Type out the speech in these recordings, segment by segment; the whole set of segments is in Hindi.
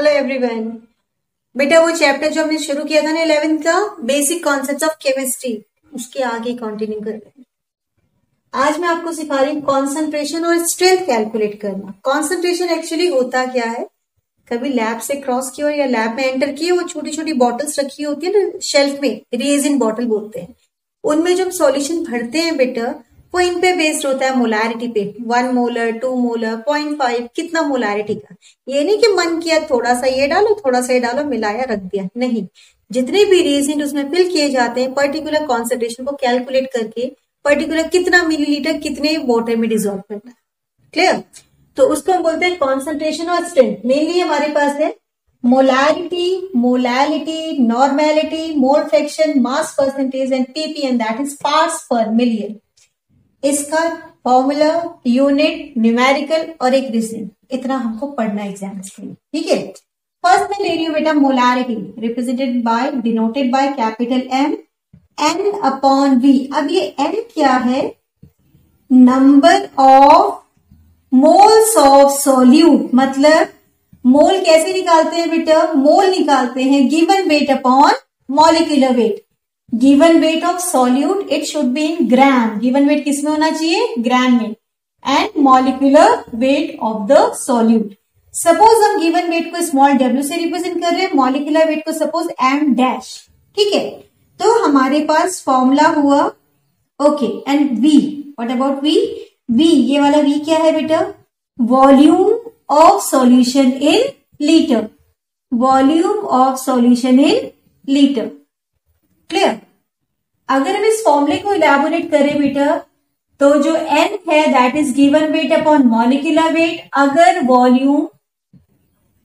Hello everyone. बेटा वो चैप्टर जो हमने शुरू किया था ना 11th का बेसिक कॉन्सेप्ट्स ऑफ केमिस्ट्री, उसके आगे कंटिन्यू कर रहे हैं। आज मैं आपको सिखा रही हूँ कॉन्सेंट्रेशन और स्ट्रेंथ कैलकुलेट करना। कॉन्सेंट्रेशन एक्चुअली होता क्या है, कभी लैब से क्रॉस किया या लैब में एंटर किए, वो छोटी छोटी बॉटल्स रखी होती है ना शेल्फ में, रिएजेंट बॉटल बोलते हैं। उनमें जो हम सॉल्यूशन भरते हैं बेटा, वो इन पे बेस्ड होता है मोलारिटी पे, 1 मोलर 2 मोलर 0.5 कितना मोलारिटी का। ये नहीं कि मन किया थोड़ा सा ये डालो थोड़ा सा ये डालो मिलाया रख दिया, नहीं। जितने भी रिएजेंट उसमें फिल किए जाते हैं पर्टिकुलर कॉन्सेंट्रेशन को कैलकुलेट करके पर्टिकुलर कितना मिलीलीटर कितने वाटर में डिजोल्व करना है। क्लियर? तो उसको हम बोलते हैं कॉन्सेंट्रेशन और स्ट्रेंथ। मेनली हमारे पास है molarity, molality, normality, mole fraction, mass percentage and ppm, that is parts पर मिलियन। इसका फॉर्मूला, यूनिट, न्यूमेरिकल और एक रीजनिंग, इतना हमको पढ़ना एग्जाम्स के लिए। ठीक है, फर्स्ट में ले रही हूं बेटा molarity, represented by, denoted by capital M, n upon V. अब ये एन क्या है? Number of moles of solute. मतलब मोल कैसे निकालते हैं बेटा? मोल निकालते हैं given weight upon molecular weight. Given weight of solute it should be in gram. Given weight किस में होना चाहिए? ग्राम में। And molecular weight of the solute. Suppose हम गिवन वेट को स्मॉल w से रिप्रेजेंट कर रहे हैं, मॉलिक्यूलर वेट को सपोज m डैश। ठीक है, तो हमारे पास फॉर्मूला हुआ okay. And v, what about v? v, ये वाला v क्या है बेटा? Volume of solution in litre. Volume of solution in litre. Clear? अगर हम इस फॉर्मूले को इलैबोरेट करें बेटा, तो जो n है that is given weight upon molecular wait. अगर वॉल्यूम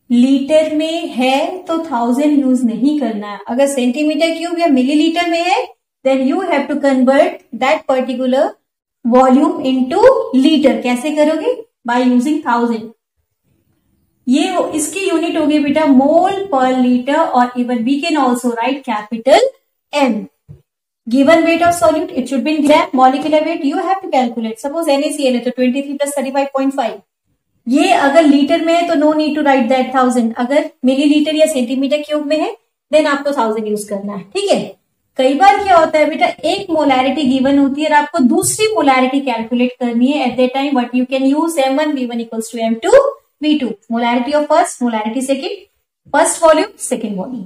लीटर में है तो 1000 यूज नहीं करना है। अगर सेंटीमीटर क्यूब या मिलीलीटर में है then you have to convert that particular volume into litre. कैसे करोगे? By using 1000। ये इसकी यूनिट होगी बेटा मोल पर लीटर, और even we can also write capital M. Given weight of solute, it should be in gram. Molecular weight you have to calculate. Suppose NaCl है तो 23 plus 35.5. ये अगर लीटर में है तो no need to write that 1000। अगर मिलीलीटर या सेंटीमीटर क्यूब में है देन आपको 1000 यूज करना है। ठीक है, कई बार क्या होता है बेटा, एक मोलैरिटी गिवन होती है और आपको दूसरी मोलैरिटी कैलकुलेट करनी है। At that time what you can use M1 V1 equals to M2 V2। Molarity of first, molarity second, first volume second volume.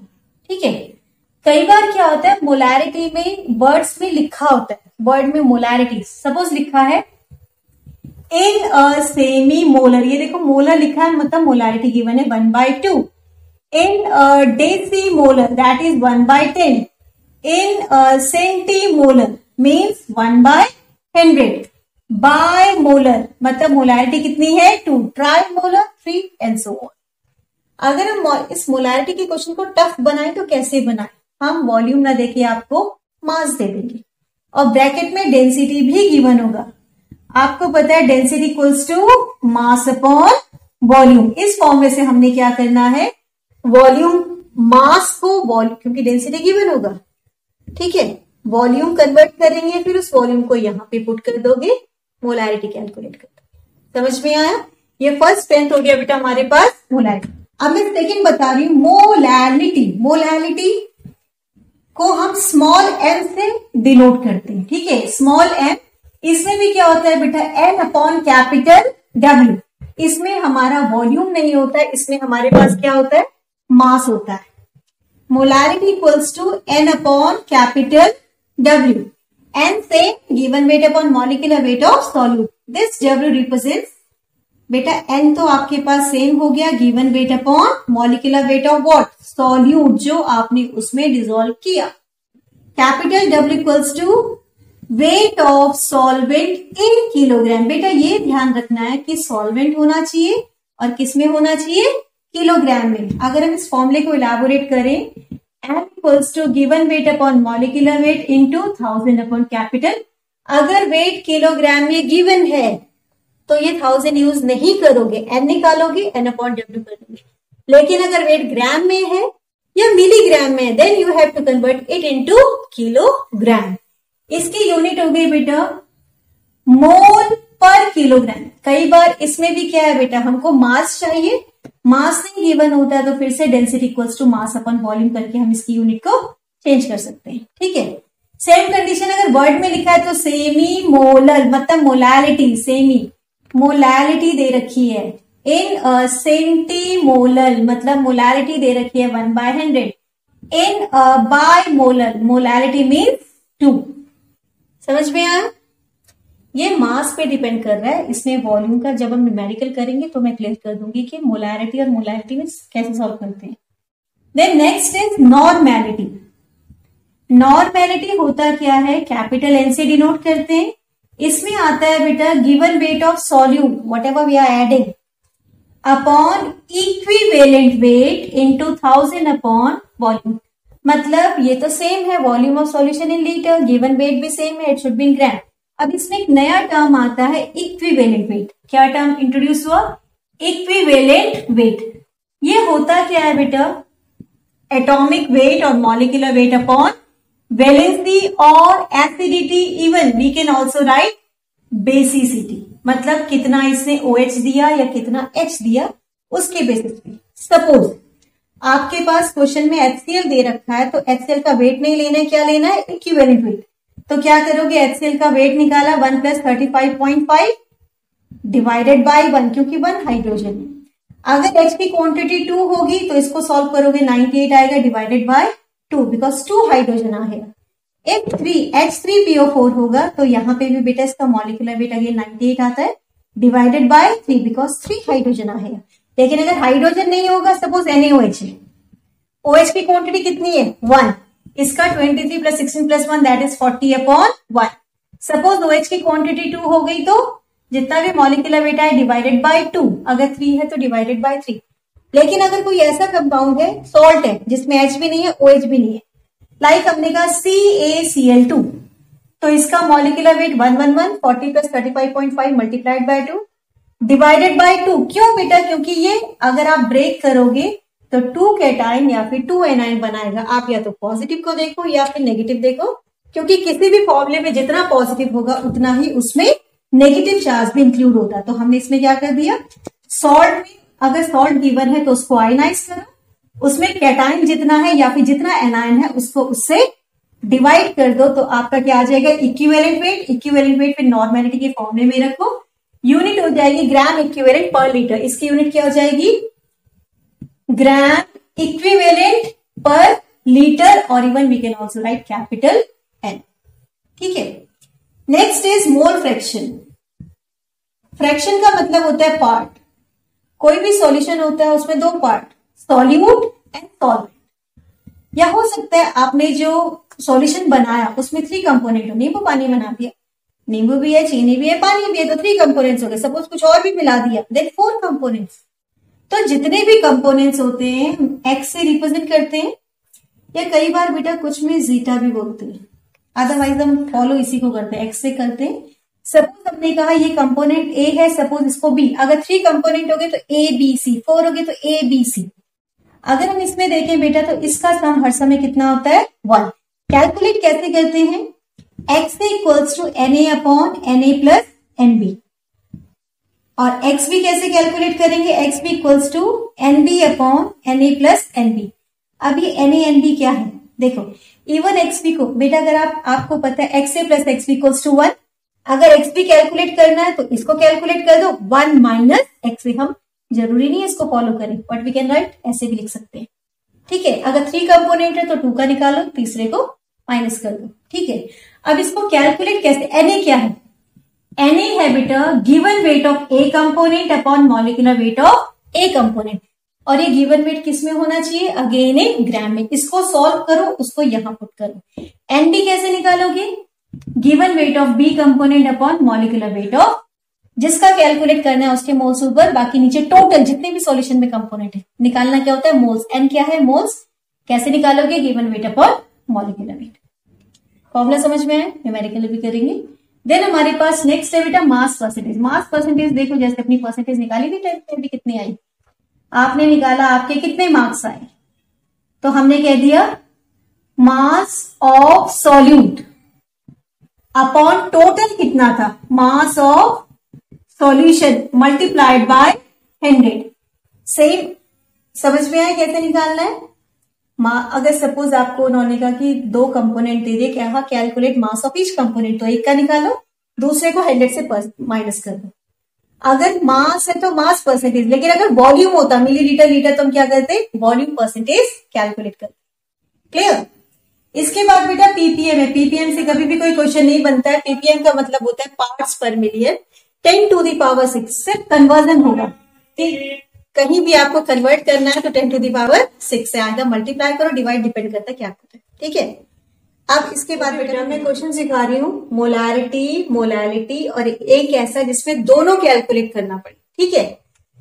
ठीक है, कई बार क्या होता है मोलैरिटी में वर्ड्स में लिखा होता है, वर्ड में मोलैरिटी सपोज लिखा है इन अ सेमी मोलर। ये देखो मोलर लिखा है मतलब मोलैरिटी गिवन है 1/2। In a deci molar that is 1/10। In a centi molar means 1/100। Bi molar मतलब मोलैरिटी कितनी है 2। Tri molar 3 and so on. अगर हम इस मोलैरिटी के क्वेश्चन को टफ बनाए तो कैसे बनाए? हम वॉल्यूम ना देके आपको मास दे देंगे और ब्रैकेट में डेंसिटी भी गिवन होगा। आपको पता है density equals to mass upon volume. इस फॉर्मूले से हमने क्या करना है, वॉल्यूम मास को वॉल्यूम, क्योंकि डेंसिटी गिवन होगा। ठीक है, वॉल्यूम कन्वर्ट करेंगे, फिर उस वॉल्यूम को यहां पे पुट कर दोगे, मोलैरिटी कैलकुलेट कर। समझ में आया? ये फर्स्ट स्ट्रेंथ हो गया बेटा हमारे पास मोलैरिटी। अब मैं सेकेंड बता रही हूं मोलैलिटी। मोलैलिटी को हम स्मॉल m से डिनोट करते हैं। ठीक है, स्मॉल m। इसमें भी क्या होता है बेटा, n अपॉन कैपिटल W। इसमें हमारा वॉल्यूम नहीं होता है, इसमें हमारे पास क्या होता है, मास होता है। Molarity equals to n upon capital W। n से given weight upon molecular weight of solute. This W represents बेटा n तो आपके पास सेम हो गया, given weight upon molecular weight of what, solute जो आपने उसमें डिसॉल्व किया। Capital W equals to weight of solvent in kilogram. बेटा ये ध्यान रखना है कि सॉल्वेंट होना चाहिए और किसमें होना चाहिए, किलोग्राम में। अगर हम इस फॉर्मूले को इलैबोरेट करें, M equals to given weight upon molecular weight into 1000 upon capital. अगर वेट किलोग्राम में गिवन है तो ये 1000 यूज नहीं करोगे, n निकालोगे, n अपॉन W करोगे। लेकिन अगर वेट ग्राम में है या मिलीग्राम में है then you have to convert it into kilogram. इसकी यूनिट हो गई बेटा मोल पर किलोग्राम। कई बार इसमें भी क्या है बेटा, हमको मास चाहिए मास नहीं गिवन होता है तो फिर से density equals to mass upon volume करके हम इसकी यूनिट को चेंज कर सकते हैं। ठीक है, सेम कंडीशन अगर वर्ड में लिखा है तो सेमी मोलर मतलब मोलैलिटी, सेमी मोलैलिटी दे रखी है। इन सेंटीमोलर मतलब मोलैलिटी दे रखी है 1/100। In by molar molality means 2। समझ में आया? ये मास पे डिपेंड कर रहा है, इसमें वॉल्यूम का जब हम न्यूमेरिकल करेंगे तो मैं क्लियर कर दूंगी कि मोलैरिटी और मोलैरिटी में कैसे सॉल्व करते हैं। Then next is normality. Normality होता क्या है, कैपिटल एन से डिनोट करते हैं। इसमें आता है बेटा given weight of solute whatever we are adding upon equivalent weight into 1000 upon volume. मतलब ये तो सेम है, volume of solution in litre, given weight भी सेम है, it should be in gram. अब इसमें एक नया टर्म आता है इक्विवेलेंट वेट। क्या टर्म इंट्रोड्यूस हुआ? Equivalent weight. ये होता क्या है बेटा, एटॉमिक वेट और मॉलिक्यूलर वेट अपॉन वैलेंसी और acidity, even we can also write basicity, मतलब कितना इसने OH दिया या कितना H दिया उसके बेसिस पे। सपोज आपके पास क्वेश्चन में HCl दे रखा है तो HCl का वेट नहीं लेना है, क्या लेना है? Equivalent wait. तो क्या करोगे, HCl का वेट निकाला 1 + 35.5 डिवाइडेड बाय 1, क्योंकि 1 हाइड्रोजन है। अगर H की क्वांटिटी 2 होगी तो इसको सॉल्व करोगे 98 आएगा डिवाइडेड बाय 2 बिकॉज 2 हाइड्रोजन आएगा। एक H3PO4 होगा तो यहाँ पे भी बेटा इसका मॉलिक्यूलर वेट अगेन 98 आता है डिवाइडेड बाय 3 बिकॉज 3 हाइड्रोजन आएगा। लेकिन अगर हाइड्रोजन नहीं होगा, सपोज NaOH है, OH की क्वांटिटी कितनी है? 1, इसका 23 + 16 + 1 that is 40 upon 1। Suppose OH की क्वांटिटी 2 हो गई तो जितना भी मॉलिक्यूलर वेट है डिवाइडेड बाय 2, अगर 3 है तो डिवाइडेड बाय 3। लेकिन अगर कोई ऐसा कंपाउंड है, सॉल्ट है जिसमें H भी नहीं है OH भी नहीं है, लाइक हमने कहा CaCl2, तो इसका molecular weight 111 40 + 35.5 multiplied by 2 divided by 2। क्यों बेटा? क्योंकि ये अगर आप ब्रेक करोगे तो 2 कैटाइन या फिर 2 एनाइन बनाएगा। आप या तो पॉजिटिव को देखो या फिर नेगेटिव देखो, क्योंकि किसी भी फॉर्मूले में जितना पॉजिटिव होगा उतना ही उसमें नेगेटिव चार्ज भी इंक्लूड होता है। तो हमने इसमें क्या कर दिया, सॉल्ट में अगर सॉल्ट गिवन है तो उसको आयनाइज करो, उसमें कैटाइन जितना है या फिर जितना एनाइन है उसको उससे डिवाइड कर दो, तो आपका क्या आ जाएगा? Equivalent weight. इक्विवेलेंट वेट फिर नॉर्मैलिटी के फॉर्मूले में रखो, यूनिट हो जाएगी ग्राम इक्विवेलेंट पर लीटर। इसकी यूनिट क्या हो जाएगी? ग्राम इक्विवेलेंट पर लीटर, और even we can also write capital N। ठीक है, next is mole fraction. Fraction का मतलब होता है पार्ट। कोई भी सॉल्यूशन होता है उसमें 2 पार्ट, सॉल्यूट एंड सॉल्वेंट। या हो सकता है आपने जो सॉल्यूशन बनाया उसमें 3 कंपोनेंट हो, नींबू पानी बना दिया, नींबू भी है, चीनी भी है, पानी भी है, तो 3 कंपोनेंट्स हो गए। सपोज कुछ और भी मिला दिया, देन 4 कंपोनेंट्स। तो जितने भी कंपोनेंट्स होते हैं हम एक्स से रिप्रेजेंट करते हैं, या कई बार बेटा कुछ में जीटा भी बोलते हैं, अदरवाइज हम फॉलो इसी को करते हैं, एक्स से करते हैं। सपोज हमने कहा ये कंपोनेंट ए है, सपोज इसको बी, अगर 3 कंपोनेंट हो गए तो ए बी सी, 4 हो गए तो ए बी सी। अगर हम इसमें देखें बेटा तो इसका सम हर समय कितना होता है? 1। कैलकुलेट कैसे करते हैं? x equals to Na upon Na plus Nb, और x भी कैसे कैलकुलेट करेंगे? x भी equals to Nb upon Na plus Nb। अब ये Na Nb क्या है? देखो इवन xb को बेटा अगर आपको पता है x a plus xb equals to 1, अगर xb कैलकुलेट करना है तो इसको कैलकुलेट कर दो 1 माइनस x। हम जरूरी नहीं है इसको फॉलो करें, बट वी कैन राइट, ऐसे भी लिख सकते हैं। ठीक है, अगर 3 कंपोनेंट है तो 2 का निकालो, तीसरे को माइनस कर दो। ठीक है, अब इसको कैलकुलेट कैसे? Na क्या है? Na है बेटा given weight of A component upon molecular weight of A component, और ये गिवन वेट किस में होना चाहिए? अगेन इन ग्राम में। इसको सॉल्व करो, उसको यहां पुट करो। Nb कैसे निकालोगे? Given weight of B component upon molecular weight of, जिसका कैलकुलेट करना है उसके मोल्स ऊपर, बाकी नीचे टोटल जितने भी सॉल्यूशन में कंपोनेंट है निकालना क्या होता है? मोल्स। एन क्या है? मोल्स। कैसे निकालोगे? Given weight upon molecular wait. Formula समझ में आया? न्यूमेरिकल भी करेंगे। देन हमारे पास नेक्स्ट है बेटा मास परसेंटेज। मास परसेंटेज देखो, जैसे अपनी परसेंटेज निकाली थी 10th में भी, कितनी आई? आपने निकाला, आपके कितने मार्क्स आए? तो हमने कह दिया mass of solute upon total कितना था? मास of solution multiplied by 100। Same समझ में आया कैसे निकालना है। अगर सपोज आपको उन्होंने कहा कि 2 कंपोनेंट दे दिए, क्या calculate mass of each component, तो एक का निकालो, दूसरे को 100 से माइनस कर दो। अगर मास है तो मास परसेंटेज, लेकिन अगर वॉल्यूम होता मिलीलीटर लीटर तो हम क्या करते, वॉल्यूम परसेंटेज कैलकुलेट करते। क्लियर। इसके बाद बेटा पीपीएम है। पीपीएम से कभी भी कोई क्वेश्चन नहीं बनता है। पीपीएम का मतलब होता है पार्ट्स पर मिलियन। 10 to the power 6 से कन्वर्जन होगा। ठीक, कहीं भी आपको कन्वर्ट करना है तो 10 to the power 6 से आएगा। मल्टीप्लाई करो, डिवाइड डिपेंड करता है क्या करता है। ठीक है। अब इसके बाद बेटा मैं क्वेश्चन सिखा रही हूँ मोलारिटी, मोलालिटी और एक ऐसा जिसमें दोनों कैलकुलेट करना पड़े। ठीक है।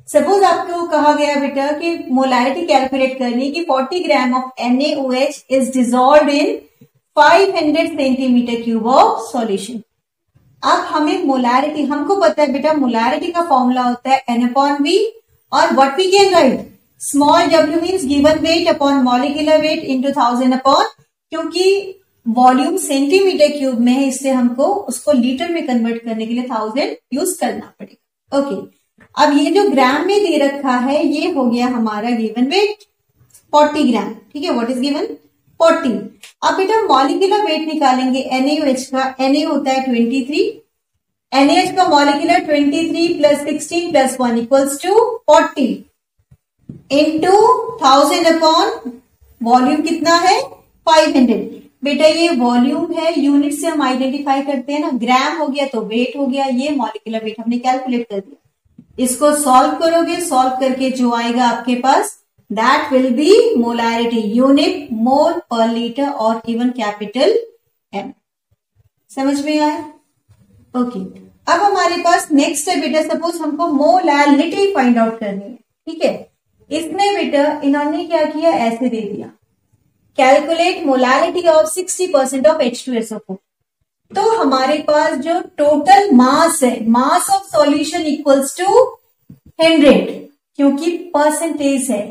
सपोज आपको कहा गया बेटा कि मोलारिटी कैलकुलेट करनी कि 40 gram of NaOH is dissolve in 500 centimetre cube of solution. अब हमें मोलारिटी, हमको पता है बेटा मोलारिटी का फॉर्मूला होता है N/V और what we can write small w means given weight upon molecular weight into 1000 upon, क्योंकि वॉल्यूम सेंटीमीटर क्यूब में है इसलिए हमको उसको लीटर में कन्वर्ट करने के लिए 1000 यूज करना पड़ेगा। ओके। अब ये जो ग्राम में दे रखा है ये हो गया हमारा गिवन वेट 40 ग्राम। ठीक है। What is given 40। अब बेटा मॉलिक्यूलर वेट निकालेंगे NaOH का। Na होता है 23, NaH का molecular 23 plus 16 plus 1 equals to 40 into 1000 upon volume कितना है 500। बेटा ये वॉल्यूम है, यूनिट से हम आइडेंटिफाई करते हैं ना, ग्राम हो गया तो वेट हो गया, ये मॉलिक्यूलर वेट हमने कैलकुलेट कर दिया। इसको सॉल्व करोगे, सॉल्व करके जो आएगा आपके पास that will be molarity, unit mole पर लीटर और गिवन कैपिटल M। समझ में आया। ओके। अब हमारे पास नेक्स्ट है बेटा, सपोज हमको मोलालिटी फाइंड आउट करनी है। ठीक है। इसमें बेटा इन्होंने क्या किया, ऐसे दे दिया calculate molality of 60% of H2SO4। तो हमारे पास जो टोटल मास है, mass of solution equals to 100, क्योंकि परसेंटेज है,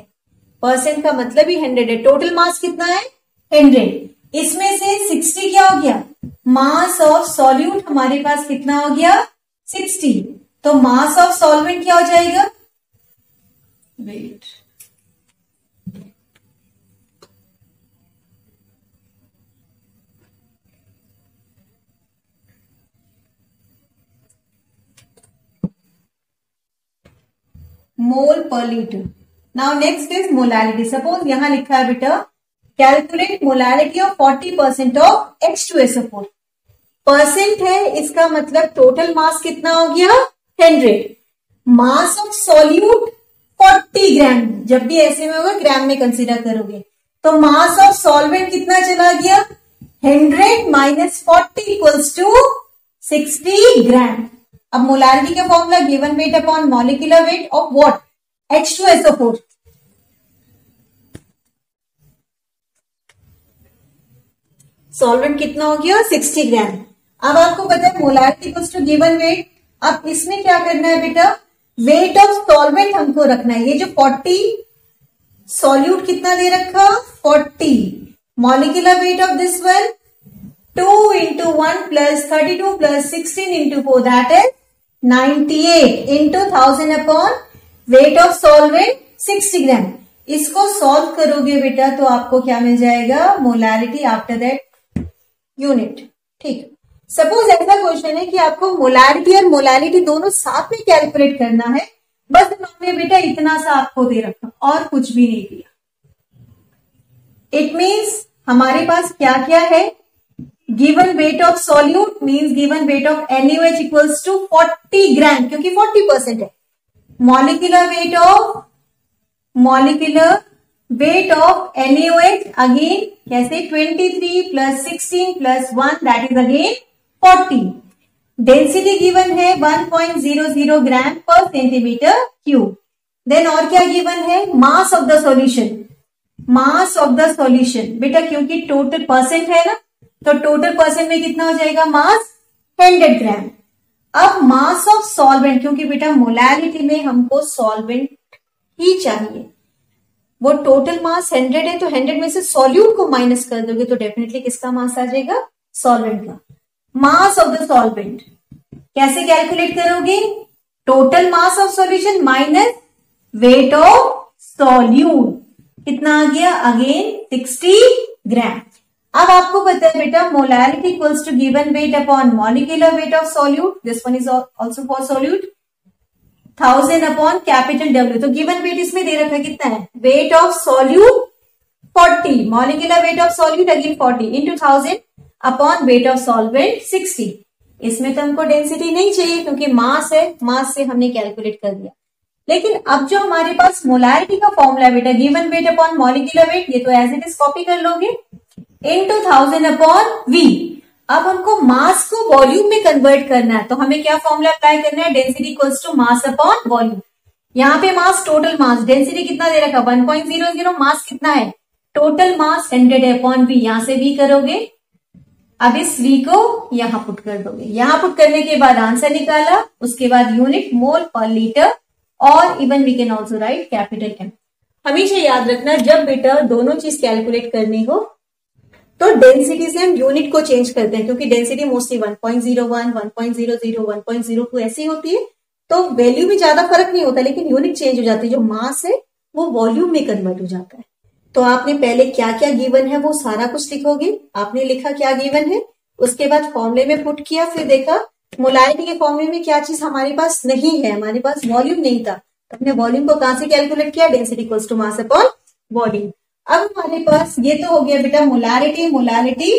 परसेंट का मतलब ही 100 है। टोटल मास कितना है 100, इसमें से 60 क्या हो गया, मास ऑफ सॉल्यूट हमारे पास कितना हो गया 60, तो मास ऑफ सॉल्वेंट क्या हो जाएगा, वेट, मोल पर litre. Now next is molality. Suppose यहां लिखा है बेटा calculate molality of 40% of H2SO4। Percent है, इसका मतलब टोटल मास कितना हो गया 100, मास ऑफ सॉल्यूट 40 ग्राम, जब भी ऐसे में होगा ग्राम में कंसीडर करोगे, तो मास ऑफ सॉल्वेंट कितना चला गया 100 माइनस 40 इक्वल्स टू 60 ग्राम। अब मोलारिटी का formula given weight upon molecular weight of what H2SO4। Solvent कितना हो गया 60 ग्राम। अब आपको पता है molarity equals to given weight. अब इसमें क्या करना है बेटा, वेट ऑफ सॉल्वेंट हमको रखना है। ये जो 40 सॉल्यूट कितना दे रखा 40, molecular weight of this one 2 into 1 plus 32 plus 16 into 4 that is 98 into 1000 upon weight of solvent 60 ग्राम। इसको सॉल्व करोगे बेटा तो आपको क्या मिल जाएगा, मोलारिटी आफ्टर दैट यूनिट। ठीक। सपोज ऐसा क्वेश्चन है कि आपको मोलारिटी और मोलालिटी दोनों साथ में कैलकुलेट करना है, बस इन्होंने बेटा इतना सा आपको दे रखा और कुछ भी नहीं दिया। इट मीन्स हमारे पास क्या क्या है, given weight of solute means given weight of NaOH equals to 40 gram, क्योंकि 40% है। Molecular weight of NaOH again कैसे 23 plus 16 plus 1 that is again 40। Density given है 1.00 ग्राम पर सेंटीमीटर क्यूब। देन और क्या गिवन है, mass of the solution, mass of the solution बेटा क्योंकि टोटल परसेंट है ना, तो टोटल परसेंट में कितना हो जाएगा मास 100 ग्राम। अब मास ऑफ सॉल्वेंट, क्योंकि बेटा मोलालिटी में हमको सॉल्वेंट ही चाहिए, वो टोटल मास 100 है, तो 100 में से सॉल्यूट को माइनस कर दोगे तो डेफिनेटली किसका मास आ जाएगा, सॉल्वेंट का। मास ऑफ द सॉल्वेंट कैसे कैलकुलेट करोगे, total mass of solution minus weight of solute कितना आ गया, अगेन 60 ग्राम। अब आपको पता है बेटा molarity equals to given weight upon molecular weight of solute, this one is also for solute, 1000 upon capital W. तो गिवन वेट इसमें दे रखा है कितना है, weight of solute 40, molecular weight of solute again 40 into 1000 upon weight of solvent 60। इसमें तो हमको डेंसिटी नहीं चाहिए क्योंकि मास है, मास से हमने कैलकुलेट कर दिया। लेकिन अब जो हमारे पास मोलैरिटी का फॉर्मूला बेटा given weight upon molecular wait, ये तो एज इट इज कॉपी कर लोगे, इनटू 1000 अपॉन वी। अब हमको मास को वॉल्यूम में कन्वर्ट करना है, तो हमें क्या फॉर्मूला अप्लाई करना है, density equals to mass upon volume. यहाँ पे मास टोटल मास, डेंसिटी कितना दे रखा 1.00, मास कितना है, टोटल मास 100 अपॉन वी, यहां से वी करोगे। अब इस v को यहां पुट कर दोगे, यहां पुट करने के बाद आंसर निकाला, उसके बाद यूनिट मोल पर लीटर, और even we can also write capital M. हमेशा याद रखना जब बेटा दोनों चीज कैलकुलेट करनी हो तो डेंसिटी से हम यूनिट को चेंज करते हैं, क्योंकि डेंसिटी मोस्टली 1.01, 1.00, 1.02 ऐसी होती है, तो वैल्यू में ज्यादा फर्क नहीं होता, लेकिन यूनिट चेंज हो जाती है। जो मास है वो वॉल्यूम में कन्वर्ट हो जाता है। तो आपने पहले क्या क्या गिवन है वो सारा कुछ लिखोगे, आपने लिखा क्या गिवन है, उसके बाद फॉर्मूले में पुट किया, फिर देखा मोलैरिटी के फॉर्मूले में क्या चीज हमारे पास नहीं है, हमारे पास वॉल्यूम नहीं था, तो हमने वॉल्यूम को कहां से कैलकुलेट किया, density equals to mass upon volume. अब हमारे पास ये तो हो गया बेटा मोलैरिटी, मोलैरिटी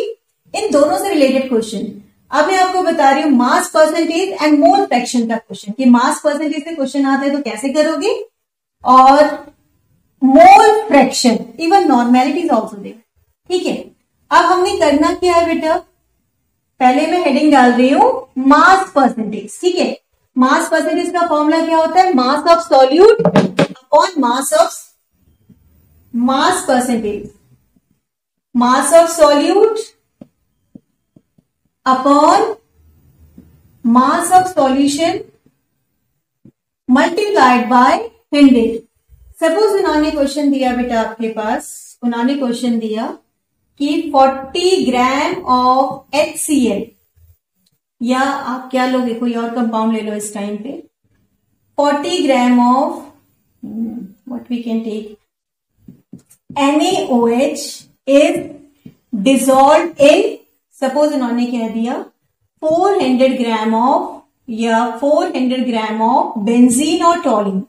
इन दोनों से रिलेटेड क्वेश्चन। अब मैं आपको बता रही हूँ mass percentage and mole fraction का क्वेश्चन, कि मास परसेंटेज से क्वेश्चन आते हैं तो कैसे करोगे, और mole fraction even normality also they. ठीक है, अब हमने करना क्या है बेटा, पहले मैं हेडिंग डाल रही हूं मास परसेंटेज। ठीक है, मास परसेंटेज का फॉर्मूला क्या होता है, mass of solute upon mass percentage, mass of solute upon mass of solution multiplied by 100। Suppose उन्होंने क्वेश्चन दिया बेटा आपके पास, उन्होंने क्वेश्चन दिया कि 40 ग्राम ऑफ HCl, या आप क्या लोगे, कोई और कंपाउंड ले लो इस टाइम पे, 40 gram of what we can take NaOH is dissolve in, suppose उन्होंने कह दिया 400 ग्राम ऑफ या 400 ग्राम ऑफ बेंजीन और टॉलिन,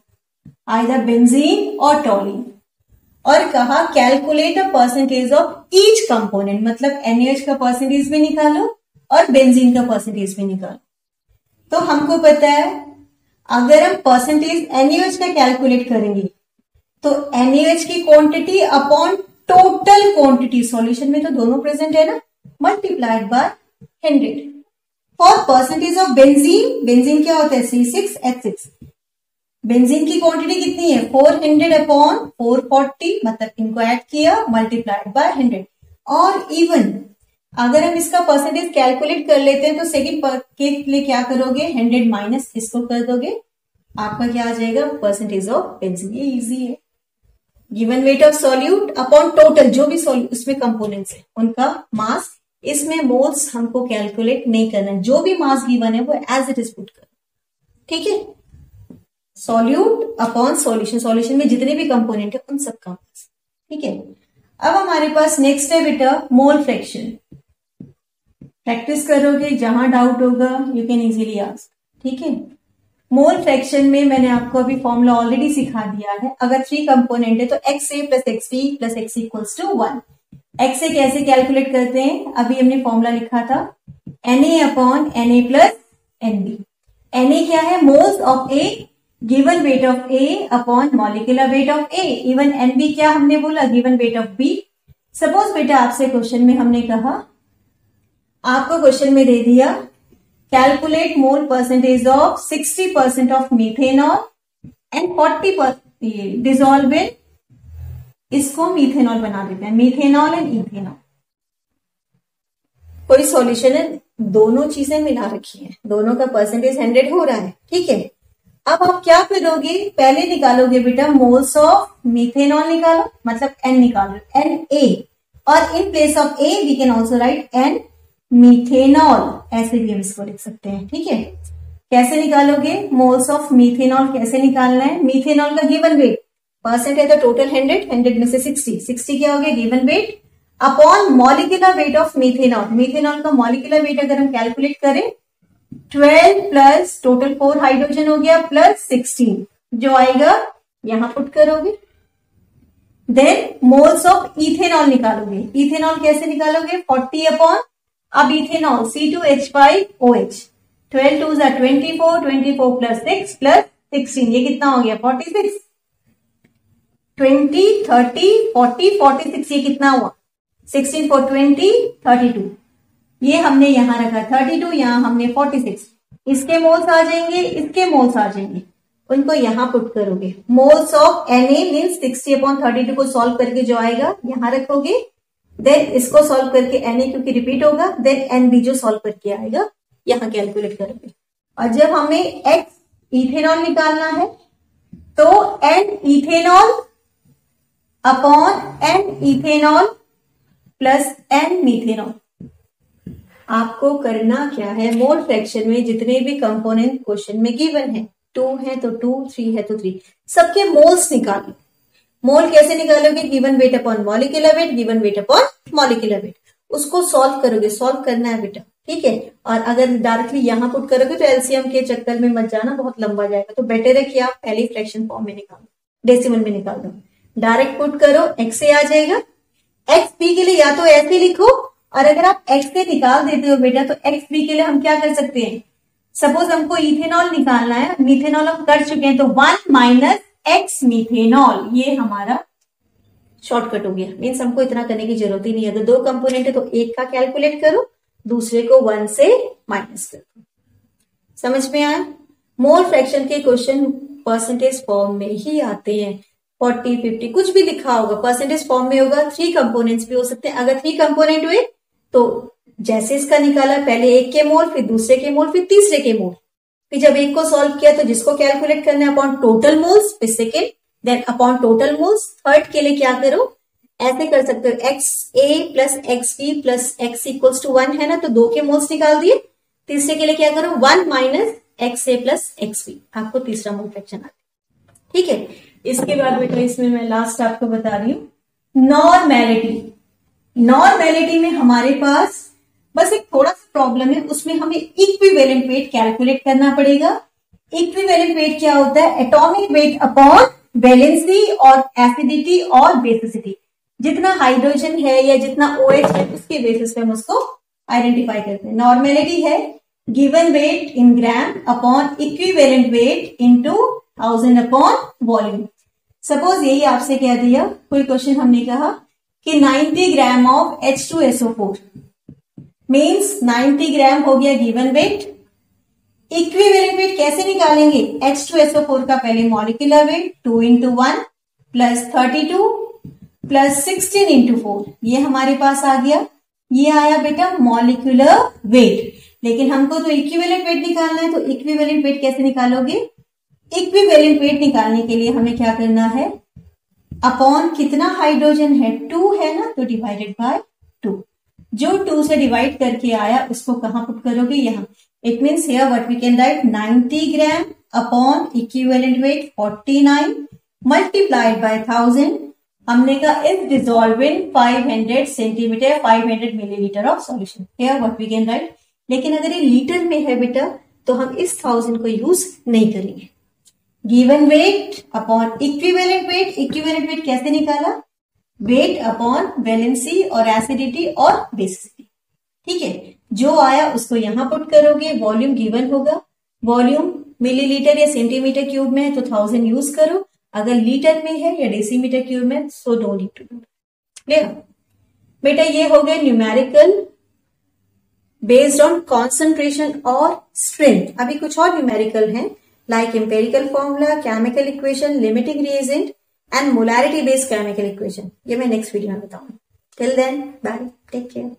आइदर बेंजीन और टॉलिन, और कहा calculate a percentage of each component, मतलब NaOH का परसेंटेज भी निकालो और बेंजीन का परसेंटेज भी निकालो। तो हमको पता है अगर हम परसेंटेज NaOH का कैलकुलेट करेंगे तो NaOH की quantity upon total quantity, solution में तो दोनों प्रेजेंट है ना, multiplied by 100। For percentage of benzene, benzene क्या होता है C6H6, बेंजीन की क्वांटिटी कितनी है 400 अपॉन 440, मतलब इनको ऐड किया मल्टीप्लाइड बाय 100। और इवन अगर हम इसका परसेंटेज कैलकुलेट कर लेते हैं तो सेकंड के लिए क्या करोगे, 100 माइनस इसको कर दोगे, आपका क्या आ जाएगा, परसेंटेज ऑफ बेंजीन। ये इजी है, given weight of solute upon total जो भी उसमें कंपोनेंट्स है उनका मास, इसमें मोल्स हमको कैलकुलेट नहीं करना है, जो भी मास गिवन है वो एज इट इज पुट कर। ठीक है, सॉल्यूट अपॉन सॉल्यूशन, सॉल्यूशन में जितने भी कंपोनेंट है उन सब का मास। ठीक है, अब हमारे पास नेक्स्ट है बेटा मोल फ्रैक्शन। प्रैक्टिस करोगे, जहां डाउट होगा यू कैन इजीली आस्क। ठीक है, मोल फ्रैक्शन में मैंने आपको अभी फॉर्मूला ऑलरेडी सिखा दिया है। अगर 3 कंपोनेंट है तो XA प्लस XB प्लस X इक्वल्स टू 1। XA कैसे कैलकुलेट करते हैं, अभी हमने फॉर्मूला लिखा था Na upon Na plus Nb। Na क्या है, moles of A given weight of A upon molecular weight of A, even Nb क्या हमने बोला, given weight of B। Suppose बेटा आपसे क्वेश्चन में हमने कहा, आपको क्वेश्चन में दे दिया calculate mole percentage of 60% of methanol and 40% dissolve in, इसको मीथेनॉल बना देते हैं, मीथेनॉल एंड इथेनॉल। कोई सॉल्यूशन है, दोनों चीजें मिला रखी हैं, दोनों का परसेंटेज 100 हो रहा है। ठीक है, अब आप क्या करोगे, पहले निकालोगे बेटा मोल्स ऑफ मीथेनॉल निकालो, मतलब N निकालो, Na, और in place of A we can also write N methanol, ऐसे भी हम इसको लिख सकते हैं। ठीक है, कैसे निकालोगे? मोल्स ऑफ मीथेनॉल कैसे निकालना है? मीथेनॉल का गिवन वेट, परसेंट है तो टोटल 100 में से 60 क्या हो गया? Given weight upon molecular weight of methanol. Methanol का मॉलिक्यूलर वेट अगर हम कैलकुलेट करें 12 प्लस टोटल 4 हाइड्रोजन हो गया प्लस 16, जो आएगा यहां पुट करोगे। देन मोल्स ऑफ इथेनॉल निकालोगे। इथेनॉल कैसे निकालोगे? 40 अपॉन, अब इथेनॉल C2H5OH, 12 2 जा 24, 24 प्लस 6 प्लस 16, ये कितना हो गया? 46। 20 30 40 46, ये कितना हुआ? 16 4 20 32, ये हमने यहां रखा 32, यहां हमने 46। इसके मोल्स आ जाएंगे, इसके मोल्स आ जाएंगे, उनको यहां पुट करोगे। मोल्स ऑफ Na मीन्स 60/32 को सॉल्व करके जो आएगा यहां रखोगे। देन इसको सॉल्व करके Na क्योंकि रिपीट होगा, देन Nb जो सॉल्व करके आएगा यहां कैलकुलेट करोगे। और जब हमें X इथेनॉल निकालना है तो N ethanol upon N ethanol plus N methanol. आपको करना क्या है? मोल फ्रैक्शन में जितने भी कंपोनेंट क्वेश्चन में गिवन है, 2 है तो 2, 3 है तो 3, सबके मोल्स निकालो। मोल कैसे निकालोगे? Given weight upon molecular weight, given weight upon molecular wait, उसको सॉल्व करोगे। सॉल्व करना है बेटा, ठीक है। और अगर डायरेक्टली यहां पुट करोगे तो एलसीएम के चक्कर में मत जाना, बहुत लंबा जाएगा। तो बेटर है कि आप पहले फ्रैक्शन फॉर्म में निकालो, डेसिमल में निकाल दो। डायरेक्ट पुट करो, एक्स से आ जाएगा। एक्स बी के लिए या तो ऐसे लिखो, और अगर आप एक्स से निकाल देते हो बेटा तो एक्स बी के लिए हम क्या कर सकते हैं? सपोज हमको इथेनॉल निकालना है, मीथेनॉल हम कर चुके हैं, तो 1 माइनस एक्स मीथेनॉल, ये हमारा शॉर्टकट हो गया। मीन्स हमको इतना करने की जरूरत ही नहीं है। अगर 2 कंपोनेंट है तो एक का कैलकुलेट करो, दूसरे को 1 से माइनस करो। समझ में आया? मोल फ्रैक्शन के क्वेश्चन परसेंटेज फॉर्म में ही आते हैं। 40 50 कुछ भी लिखा होगा परसेंटेज फॉर्म में होगा। 3 कंपोनेंट्स भी हो सकते हैं। अगर 3 कंपोनेंट हुए तो जैसे इसका निकाला, पहले एक के मोल, फिर दूसरे के मोल, फिर तीसरे के मोल, फिर जब एक को सॉल्व किया तो जिसको कैलकुलेट करना है अपॉन टोटल मोल्स, फिर second, then upon total moles. Third के लिए क्या करो? ऐसे कर सकते हो, X A plus X B plus X equals to 1 है ना, तो 2 के मोल्स निकाल दिए। तीसरे के लिए क्या करो? 1 minus x A plus X B, आपको तीसरा मोल फ्रैक्शन आता है। ठीक है। इसके बाद बेटा इसमें मैं लास्ट आपको बता रही हूं नॉर्मेलिटी। नॉर्मेलिटी में हमारे पास बस एक थोड़ा सा प्रॉब्लम है, उसमें हमें इक्विवेलेंट वेट कैलकुलेट करना पड़ेगा। इक्विवेलेंट वेट क्या होता है? एटॉमिक वेट अपॉन वैलेंसी और एसिडिटी और बेसिसिटी। जितना हाइड्रोजन है या जितना OH है उसके बेसिस पे हम उसको आइडेंटिफाई करते हैं। नॉर्मेलिटी है given weight in gram upon equivalent weight into 1000 upon volume. Suppose यही आपसे कह दिया, कोई क्वेश्चन हमने कहा कि 90 ग्राम ऑफ H2SO4 मीन्स 90 ग्राम हो गया गिवन वेट। इक्विवेलेंट वेट कैसे निकालेंगे? H2SO4 का पहले मॉलिक्यूलर वेट 2 × 1 प्लस 32 प्लस 16 × 4, ये हमारे पास आ गया। ये आया बेटा मॉलिक्यूलर वेट। लेकिन हमको तो इक्विवेलेंट वेट निकालना है, तो इक्विवेलेंट वेट कैसे निकालोगे? इक्विवेलेंट वेट निकालने के लिए हमें क्या करना है? अपॉन कितना हाइड्रोजन है? 2 है ना, तो डिवाइडेड बाय 2। जो 2 से डिवाइड करके आया उसको कहां पुट करोगे? यहां। It means here what we can write 90 gram upon equivalent weight 49 multiplied by 1000। हमने कहा is dissolve in 500 centimetre 500 millilitre of solution. Here what we can write. लेकिन अगर ये लीटर में है बेटा तो हम इस 1000 को यूज नहीं करेंगे। Given weight upon equivalent weight. Equivalent wait कैसे निकाला? वेट अपॉन वैलेंसी और एसिडिटी और बेसिसिटी। ठीक है। जो आया उसको यहां पुट करोगे। वॉल्यूम गिवन होगा, वॉल्यूम मिलीलीटर या सेंटीमीटर क्यूब में है तो 1000 यूज करो। अगर लीटर में है या डेसीमीटर क्यूब में so don't need to do. Clear बेटा? ये हो गए न्यूमेरिकल बेस्ड ऑन कॉन्सेंट्रेशन और स्ट्रेंथ। अभी कुछ और न्यूमेरिकल हैं like empirical formula, chemical equation, limiting reagent and molarity based chemical equation. ये मैं नेक्स्ट वीडियो में बताऊंगी। Till then, bye, take care.